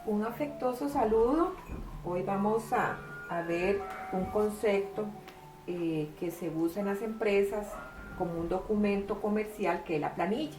Un afectuoso saludo. Hoy vamos a ver un concepto que se usa en las empresas como un documento comercial, que es la planilla.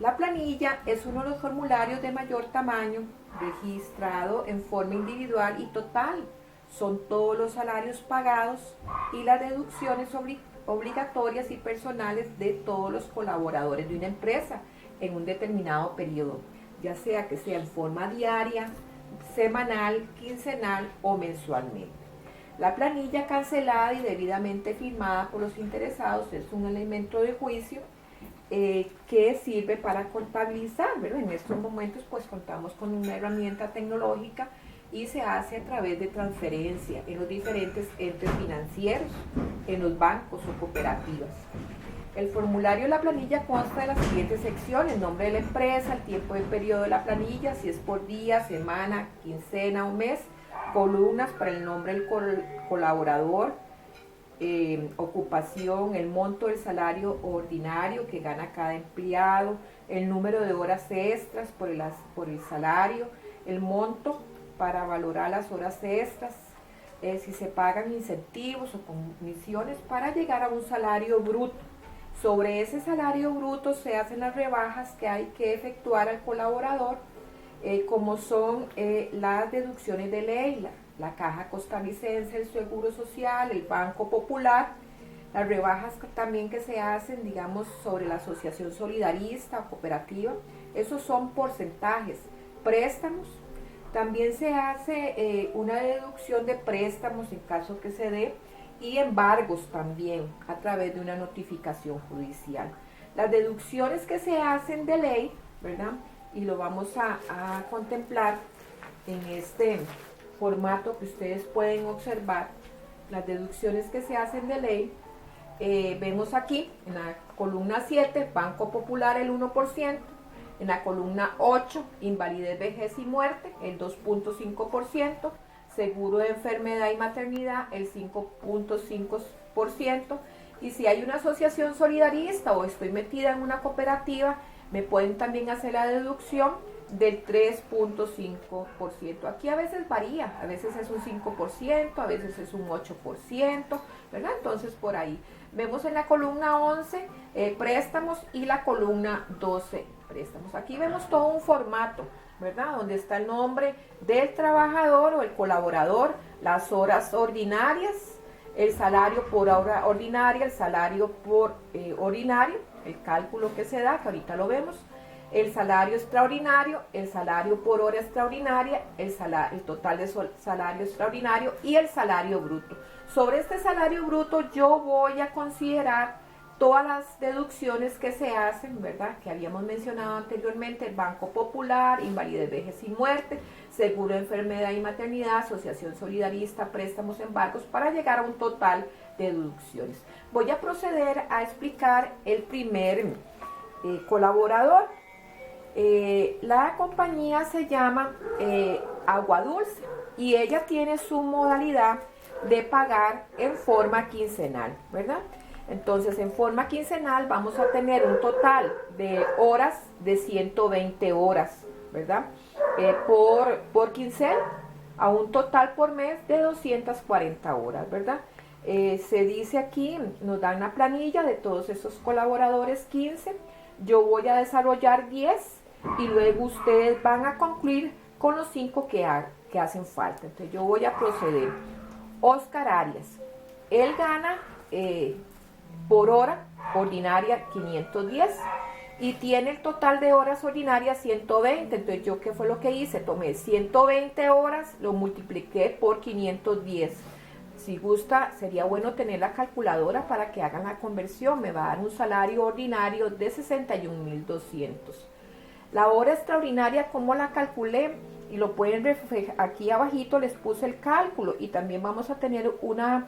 La planilla es uno de los formularios de mayor tamaño registrado en forma individual y total. Son todos los salarios pagados y las deducciones obligatorias y personales de todos los colaboradores de una empresa en un determinado periodo, ya sea que sea en forma diaria, semanal, quincenal o mensualmente. La planilla cancelada y debidamente firmada por los interesados es un elemento de juicio que sirve para contabilizar, ¿verdad? En estos momentos pues contamos con una herramienta tecnológica y se hace a través de transferencia en los diferentes entes financieros, en los bancos o cooperativas. El formulario de la planilla consta de las siguientes secciones: nombre de la empresa, el tiempo de periodo de la planilla, si es por día, semana, quincena o mes, columnas para el nombre del colaborador, ocupación, el monto del salario ordinario que gana cada empleado, el número de horas extras por el salario, el monto para valorar las horas extras, si se pagan incentivos o comisiones para llegar a un salario bruto. Sobre ese salario bruto se hacen las rebajas que hay que efectuar al colaborador, como son las deducciones de ley, la Caja Costarricense, el Seguro Social, el Banco Popular, las rebajas también que se hacen, digamos, sobre la asociación solidarista o cooperativa. Esos son porcentajes. Préstamos, también se hace una deducción de préstamos en caso que se dé, y embargos también a través de una notificación judicial. Las deducciones que se hacen de ley, ¿verdad? Y lo vamos a contemplar en este formato que ustedes pueden observar. Las deducciones que se hacen de ley, vemos aquí en la columna 7, Banco Popular el 1%, en la columna 8, invalidez, vejez y muerte el 2.5%, seguro de enfermedad y maternidad el 5.5%, y si hay una asociación solidarista o estoy metida en una cooperativa, me pueden también hacer la deducción del 3.5%. Aquí a veces varía, a veces es un 5%, a veces es un 8%, ¿verdad? Entonces por ahí vemos en la columna 11 préstamos, y la columna 12 préstamos. Aquí vemos todo un formato, ¿verdad? Donde está el nombre del trabajador o el colaborador, las horas ordinarias, el salario por hora ordinaria, el salario por ordinario, el cálculo que se da, que ahorita lo vemos, el salario extraordinario, el salario por hora extraordinaria, el total de salario extraordinario y el salario bruto. Sobre este salario bruto yo voy a considerar todas las deducciones que se hacen, ¿verdad? Que habíamos mencionado anteriormente: el Banco Popular, invalidez, vejez y muerte, seguro de enfermedad y maternidad, asociación solidarista, préstamos, embargos, para llegar a un total de deducciones. Voy a proceder a explicar el primer colaborador. La compañía se llama Agua Dulce y ella tiene su modalidad de pagar en forma quincenal, ¿verdad? Entonces, en forma quincenal vamos a tener un total de horas de 120 horas, ¿verdad? Por quincena, a un total por mes de 240 horas, ¿verdad? Se dice aquí, nos dan la planilla de todos esos colaboradores 15. Yo voy a desarrollar 10 y luego ustedes van a concluir con los 5 que hacen falta. Entonces, yo voy a proceder. Oscar Arias, él gana por hora ordinaria 510 y tiene el total de horas ordinarias 120. Entonces, yo, ¿qué fue lo que hice? Tomé 120 horas, lo multipliqué por 510. Si gusta, sería bueno tener la calculadora para que hagan la conversión. Me va a dar un salario ordinario de 61,200. La hora extraordinaria, ¿cómo la calculé? Y lo pueden ver aquí abajito, les puse el cálculo, y también vamos a tener una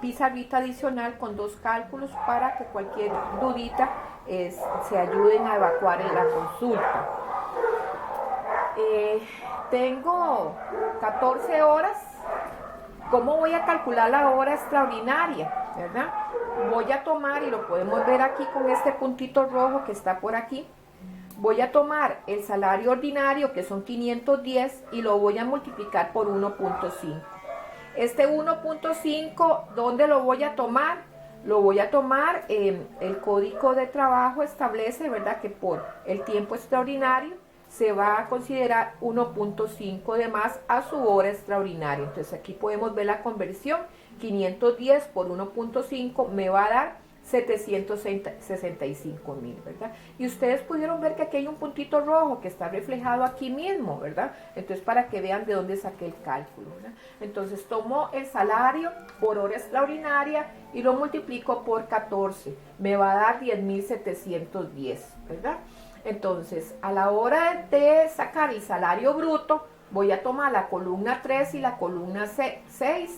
pizarrita adicional con 2 cálculos para que cualquier dudita se ayuden a evacuar en la consulta. Tengo 14 horas. ¿Cómo voy a calcular la hora extraordinaria? ¿Verdad? Voy a tomar, y lo podemos ver aquí con este puntito rojo que está por aquí, voy a tomar el salario ordinario, que son 510, y lo voy a multiplicar por 1.5. Este 1.5, ¿dónde lo voy a tomar? Lo voy a tomar, el Código de Trabajo establece, ¿verdad?, que por el tiempo extraordinario se va a considerar 1.5 de más a su hora extraordinaria. Entonces aquí podemos ver la conversión. 510 por 1.5 me va a dar 765,000, ¿verdad? Y ustedes pudieron ver que aquí hay un puntito rojo que está reflejado aquí mismo, ¿verdad? Entonces, para que vean de dónde saqué el cálculo, ¿verdad? Entonces, tomo el salario por hora extraordinaria y lo multiplico por 14. Me va a dar 10,710, ¿verdad? Entonces, a la hora de sacar el salario bruto, voy a tomar la columna 3 y la columna 6.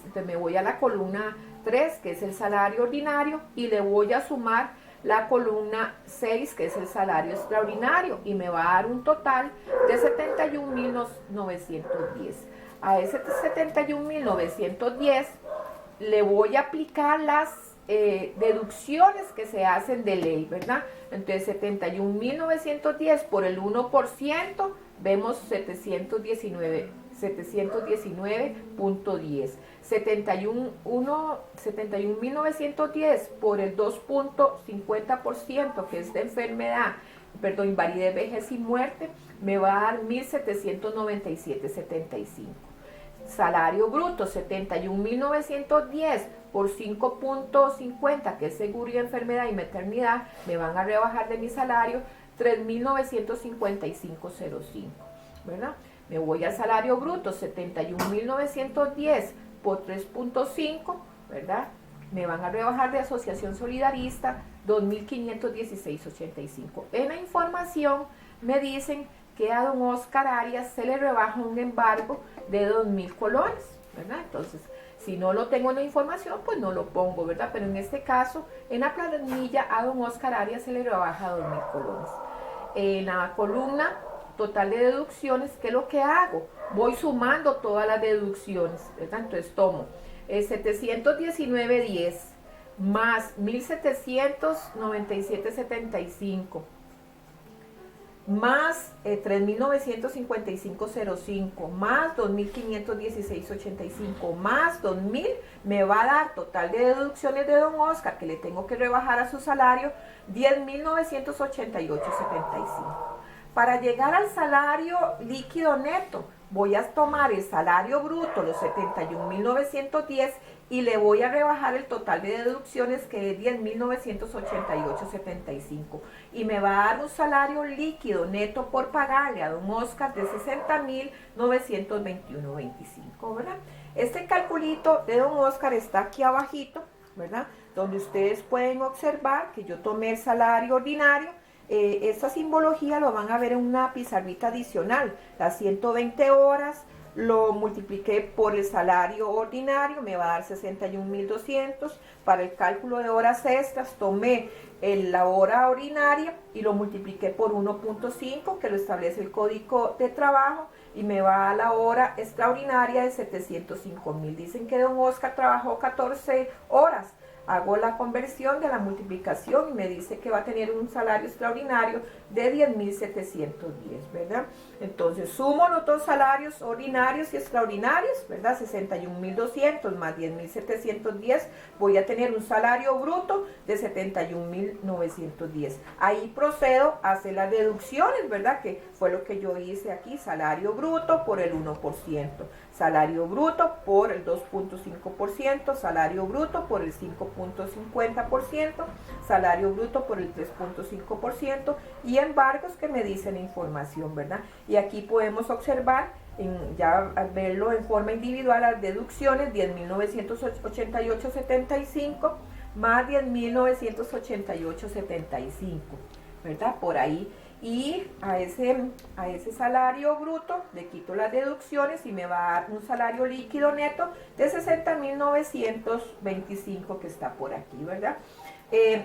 Entonces, me voy a la columna 3, que es el salario ordinario, y le voy a sumar la columna 6, que es el salario extraordinario, y me va a dar un total de 71,910. A ese 71,910 le voy a aplicar las deducciones que se hacen de ley, ¿verdad? Entonces 71,910 por el 1%, vemos 719.10. 71,910 por el 2.50%, que es de enfermedad, perdón, invalidez, vejez y muerte, me va a dar 1,797.75. Salario bruto, 71,910 por 5.50, que es seguridad, enfermedad y maternidad, me van a rebajar de mi salario 3,955.05, ¿verdad? Me voy al salario bruto, 71,910 por 3.5, ¿verdad? Me van a rebajar de asociación solidarista 2,516.85. En la información me dicen que a don Oscar Arias se le rebaja un embargo de 2,000 colones, ¿verdad? Entonces, si no lo tengo en la información, pues no lo pongo, ¿verdad? Pero en este caso, en la planilla a don Oscar Arias se le rebaja 2,000 colones. En la columna total de deducciones, ¿qué es lo que hago? Voy sumando todas las deducciones, ¿verdad? Entonces tomo 719.10 más 1,797.75 más 3,955.05 más 2,516.85 más 2,000, me va a dar total de deducciones de don Oscar, que le tengo que rebajar a su salario, 10,988.75. Para llegar al salario líquido neto, voy a tomar el salario bruto, los 71,910, y le voy a rebajar el total de deducciones, que es 10,988.75. Y me va a dar un salario líquido neto por pagarle a don Oscar de 60,921.25, ¿verdad? Este calculito de don Oscar está aquí abajito, ¿verdad? Donde ustedes pueden observar que yo tomé el salario ordinario. Esta simbología lo van a ver en una pizarrita adicional. Las 120 horas lo multipliqué por el salario ordinario, me va a dar 61,200. Para el cálculo de horas extras tomé la hora ordinaria y lo multipliqué por 1.5, que lo establece el Código de Trabajo, y me va a la hora extraordinaria de 705,000. Dicen que don Oscar trabajó 14 horas. Hago la conversión de la multiplicación y me dice que va a tener un salario extraordinario de 10,710, ¿verdad? Entonces sumo los dos salarios ordinarios y extraordinarios, ¿verdad? 61,200 más 10,710, voy a tener un salario bruto de 71,910. Ahí procedo a hacer las deducciones, ¿verdad? Que fue lo que yo hice aquí: salario bruto por el 1%, salario bruto por el 2.5%, salario bruto por el 5.50%, salario bruto por el 3.5% y embargos que me dicen la información, ¿verdad? Y aquí podemos observar, ya al verlo en forma individual, las deducciones: 10,988.75 más 10,988.75, ¿verdad? Por ahí. Y a ese salario bruto le quito las deducciones y me va a dar un salario líquido neto de 60,925, que está por aquí, ¿verdad?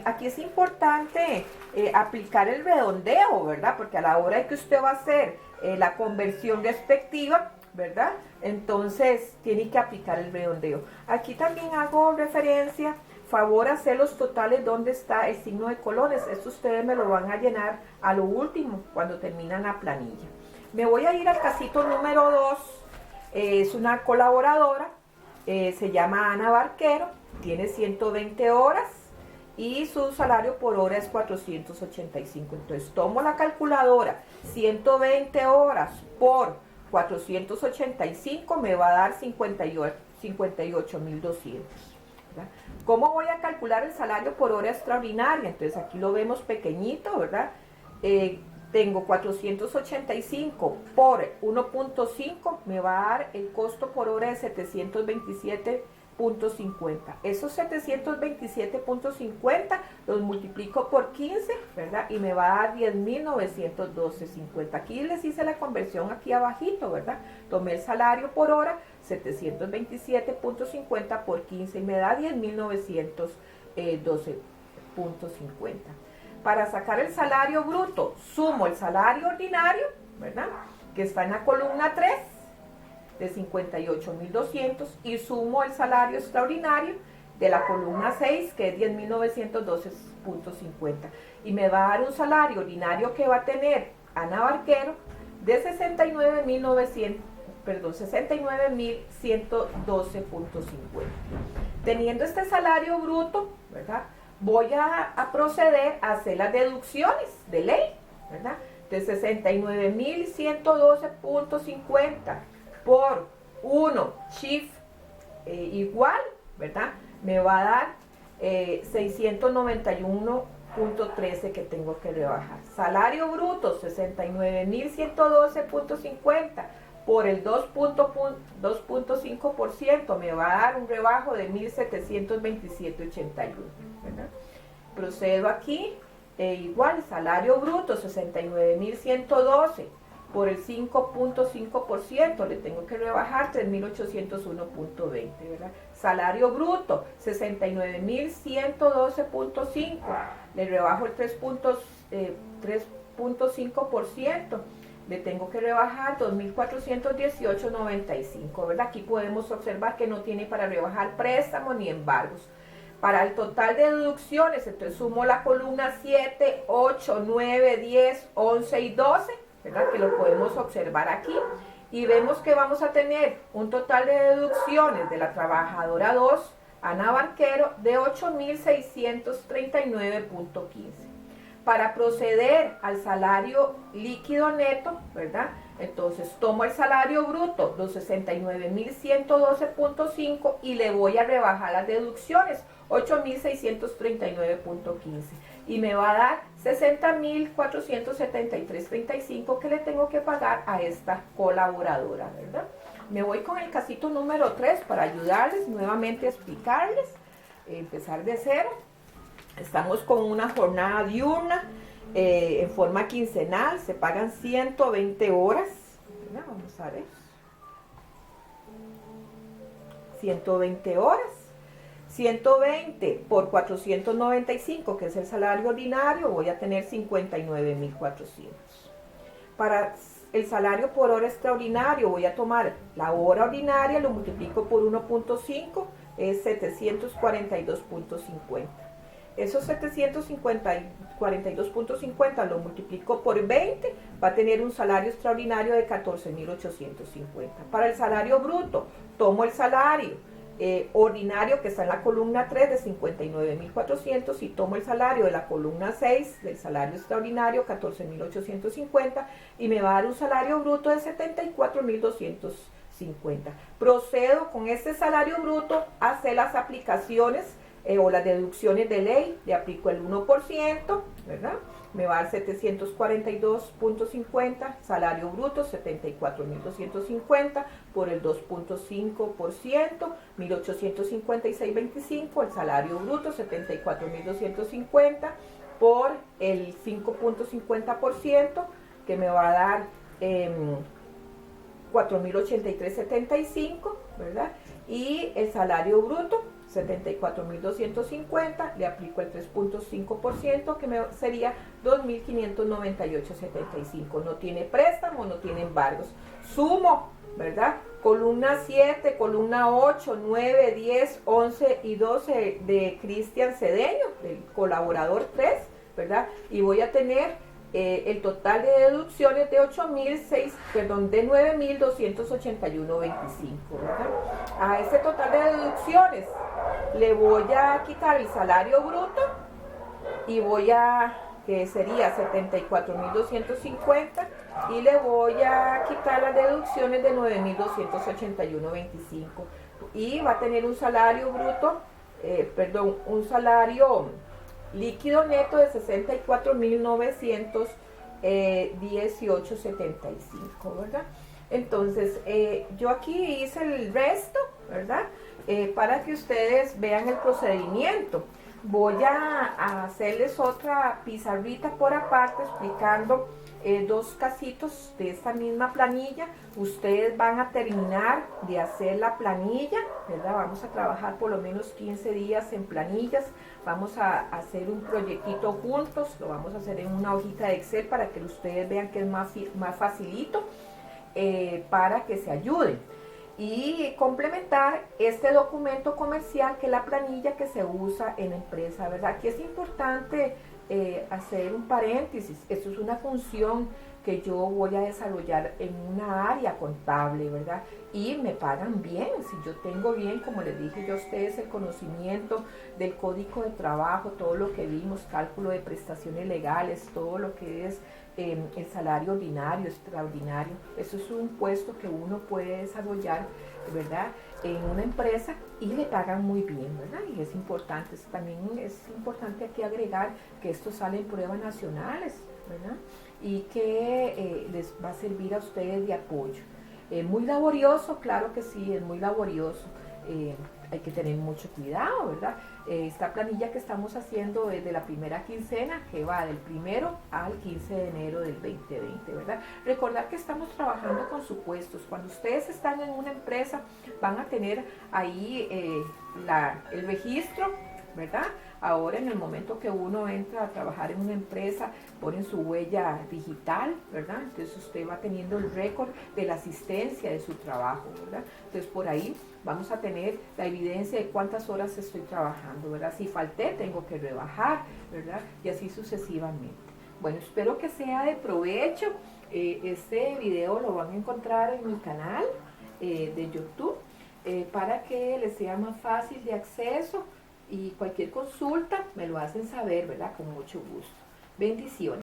Aquí es importante aplicar el redondeo, ¿verdad? Porque a la hora de que usted va a hacer la conversión respectiva, ¿verdad? Entonces tiene que aplicar el redondeo. Aquí también hago referencia favor hacer los totales donde está el signo de colones. Esto ustedes me lo van a llenar a lo último, cuando terminan la planilla. Me voy a ir al casito número 2. Es una colaboradora, se llama Ana Barquero, tiene 120 horas y su salario por hora es 485. Entonces tomo la calculadora, 120 horas por 485 me va a dar 58.200. ¿Cómo voy a calcular el salario por hora extraordinaria? Entonces aquí lo vemos pequeñito, ¿verdad? Tengo 485 por 1.5, me va a dar el costo por hora de 727.50. Esos 727.50 los multiplico por 15, ¿verdad? Y me va a dar 10.912.50. Aquí les hice la conversión aquí abajito, ¿verdad? Tomé el salario por hora, 727.50 por 15 y me da 10.912.50. Para sacar el salario bruto, sumo el salario ordinario, ¿verdad? Que está en la columna 3 de 58.200 y sumo el salario extraordinario de la columna 6 que es 10.912.50 y me va a dar un salario ordinario que va a tener Ana Barquero de 69.112.50. Teniendo este salario bruto, ¿verdad? Voy a proceder a hacer las deducciones de ley, ¿verdad? De 69.112.50 por 1 shift igual, ¿verdad? Me va a dar 691.13 que tengo que rebajar. Salario bruto, 69.112.50 por el 2.5% me va a dar un rebajo de 1.727.81, ¿verdad? Procedo aquí, igual, salario bruto, 69.112 por el 5.5%, le tengo que rebajar 3.801.20, ¿verdad? Salario bruto, 69.112.5, le rebajo el 3.5%, le tengo que rebajar 2.418.95, ¿verdad? Aquí podemos observar que no tiene para rebajar préstamos ni embargos. Para el total de deducciones, entonces sumo la columna 7, 8, 9, 10, 11 y 12, ¿verdad? Que lo podemos observar aquí. Y vemos que vamos a tener un total de deducciones de la trabajadora 2, Ana Barquero, de 8.639.15. Para proceder al salario líquido neto, ¿verdad? Entonces tomo el salario bruto, los 69.112.5 y le voy a rebajar las deducciones, 8.639.15. Y me va a dar 60.473.35 que le tengo que pagar a esta colaboradora, ¿verdad? Me voy con el casito número 3 para ayudarles nuevamente a explicarles, empezar de cero. Estamos con una jornada diurna en forma quincenal, se pagan 120 horas. Mira, vamos a ver. 120 horas. 120 por 495, que es el salario ordinario, voy a tener 59.400. Para el salario por hora extraordinario, voy a tomar la hora ordinaria, lo multiplico por 1.5, es 742.50. Esos 742.50 lo multiplico por 20, va a tener un salario extraordinario de 14.850. Para el salario bruto, tomo el salario ordinario que está en la columna 3 de 59.400 y tomo el salario de la columna 6 del salario extraordinario, 14.850, y me va a dar un salario bruto de 74.250. Procedo con este salario bruto a hacer las aplicaciones o las deducciones de ley, le aplico el 1%, ¿verdad? Me va a dar 742.50, salario bruto 74.250 por el 2.5%, 1.856.25, el salario bruto 74.250 por el 5.50% que me va a dar 4.083.75, ¿verdad? Y el salario bruto, 74.250, le aplico el 3.5%, que sería 2.598.75. No tiene préstamo, no tiene embargos. Sumo, ¿verdad? Columna 7, columna 8, 9, 10, 11 y 12 de Cristian Cedeño, del colaborador 3, ¿verdad? Y voy a tener el total de deducciones de 9.281.25, ¿verdad? A ese total de deducciones le voy a quitar el salario bruto y voy a, que sería 74.250, y le voy a quitar las deducciones de 9.281.25, y va a tener un salario bruto, un salario líquido neto de 64.918.75, ¿verdad? Entonces, yo aquí hice el resto, ¿verdad? Para que ustedes vean el procedimiento. Voy a hacerles otra pizarrita por aparte explicando dos casitos de esta misma planilla. Ustedes van a terminar de hacer la planilla, ¿verdad? Vamos a trabajar por lo menos 15 días en planillas. Vamos a hacer un proyectito juntos, lo vamos a hacer en una hojita de Excel para que ustedes vean que es más facilito, para que se ayuden. Y complementar este documento comercial, que es la planilla que se usa en la empresa, ¿verdad? Aquí es importante hacer un paréntesis. Esto es una función que yo voy a desarrollar en una área contable, ¿verdad? Y me pagan bien, si yo tengo bien, como les dije yo a ustedes, el conocimiento del código de trabajo, todo lo que vimos, cálculo de prestaciones legales, todo lo que es el salario ordinario, extraordinario. Eso es un puesto que uno puede desarrollar, ¿verdad?, en una empresa, y le pagan muy bien, ¿verdad? Y es importante, también es importante aquí agregar que esto sale en pruebas nacionales, ¿verdad? Y que les va a servir a ustedes de apoyo. Muy laborioso, claro que sí, es muy laborioso. Hay que tener mucho cuidado, ¿verdad? Esta planilla que estamos haciendo es de la primera quincena, que va del 1 al 15 de enero del 2020, ¿verdad? Recordar que estamos trabajando con supuestos. Cuando ustedes están en una empresa, van a tener ahí el registro, ¿verdad? Ahora, en el momento que uno entra a trabajar en una empresa, ponen su huella digital, ¿verdad? Entonces usted va teniendo el récord de la asistencia de su trabajo, ¿verdad? Entonces por ahí vamos a tener la evidencia de cuántas horas estoy trabajando, ¿verdad? Si falté, tengo que rebajar, ¿verdad? Y así sucesivamente. Bueno, espero que sea de provecho. Este video lo van a encontrar en mi canal de YouTube, para que les sea más fácil de acceso. Y cualquier consulta me lo hacen saber, ¿verdad? Con mucho gusto. Bendiciones.